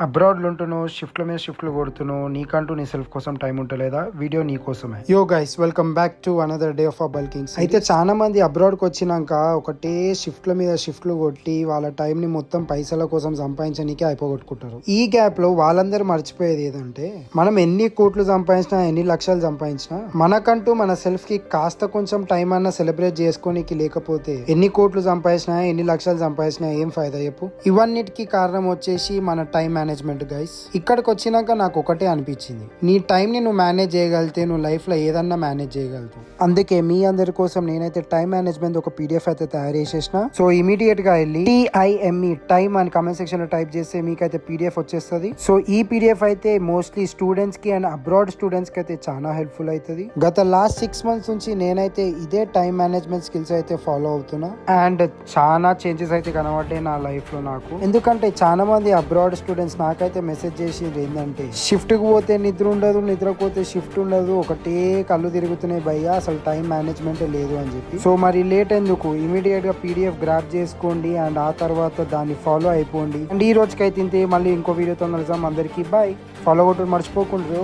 అబ్రాడ్లో ఉంటున్నావు, షిఫ్ట్ల మీద షిఫ్ట్లు కొడుతున్నావు, నీకంటూ నీ సెల్ఫ్ కోసం టైం ఉంటలేదా? వీడియో నీ కోసమే. యో guys, welcome back to another day of ఆ బల్కింగ్. అయితే చాలా మంది అబ్రాడ్కి వచ్చినాక ఒకటే షిఫ్ట్ల మీద షిఫ్ట్లు కొట్టి వాళ్ళ టైం ని మొత్తం పైసల కోసం సంపాదించడానికి అయిపోగొట్టుకుంటారు. ఈ గ్యాప్ లో వాళ్ళందరూ మర్చిపోయేది ఏదంటే, మనం ఎన్ని కోట్లు సంపాదించినా, ఎన్ని లక్షలు సంపాదించినా, మనకంటూ మన సెల్ఫ్ కి కాస్త కొంచెం టైం అన్న సెలబ్రేట్ చేసుకోనికి లేకపోతే ఎన్ని కోట్లు సంపాదించినా, ఎన్ని లక్షలు సంపాదించినా ఏం ఫైదా చెప్పు? ఇవన్నిటికీ కారణం వచ్చేసి మన టైం మేనేజ్మెంట్ గైస్. ఇక్కడికి వచ్చినాక నాకు ఒకటే అనిపించింది, నీ టైం ని నువ్వు మేనేజ్ చేయగలిగితే నువ్వు లైఫ్ లో ఏదన్నా మేనేజ్ చేయగలుగుతావు. అందుకే మీ అందరి కోసం నేనైతే టైం మేనేజ్మెంట్ ఒక పీడిఎఫ్ అయితే తయారు చేసేసిన. సో ఇమీడియట్ గా వెళ్ళి TIME టైమ్ అని కమెంట్ సెక్షన్ లో టైప్ చేస్తే మీకైతే పీడిఎఫ్ వచ్చేస్తుంది. సో ఈ పీడిఎఫ్ అయితే మోస్ట్లీ స్టూడెంట్స్ కి అండ్ అబ్రాడ్ స్టూడెంట్స్ కి అయితే చాలా హెల్ప్ఫుల్ అవుతుంది. గత లాస్ట్ 6 months నుంచి నేనైతే ఇదే టైం మేనేజ్మెంట్ స్కిల్స్ అయితే ఫాలో అవుతున్నా అండ్ చాలా చేంజెస్ అయితే కనబడ్డాయి నా లైఫ్ లో నాకు. ఎందుకంటే చాలా మంది అబ్రాడ్ స్టూడెంట్స్ నాకైతే మెసేజ్ చేసింది ఏంటంటే, షిఫ్ట్ కు పోతే నిద్ర ఉండదు, నిద్రకు పోతే షిఫ్ట్ ఉండదు, ఒకటే కళ్ళు తిరుగుతున్నాయి భయ్యా, అసలు టైం మేనేజ్మెంట్ లేదు అని చెప్పి. సో మరి లేట్ ఎందుకు, ఇమీడియట్ గా పీడిఎఫ్ గ్రాప్ చేసుకోండి అండ్ ఆ తర్వాత దాన్ని ఫాలో అయిపోండి. అండ్ ఈ రోజుకైతే ఇంతే, మళ్ళీ ఇంకో వీడియోతో కలుద్దాం. అందరికీ బాయ్. ఫాలో కొట్టు మర్చిపోకుండా.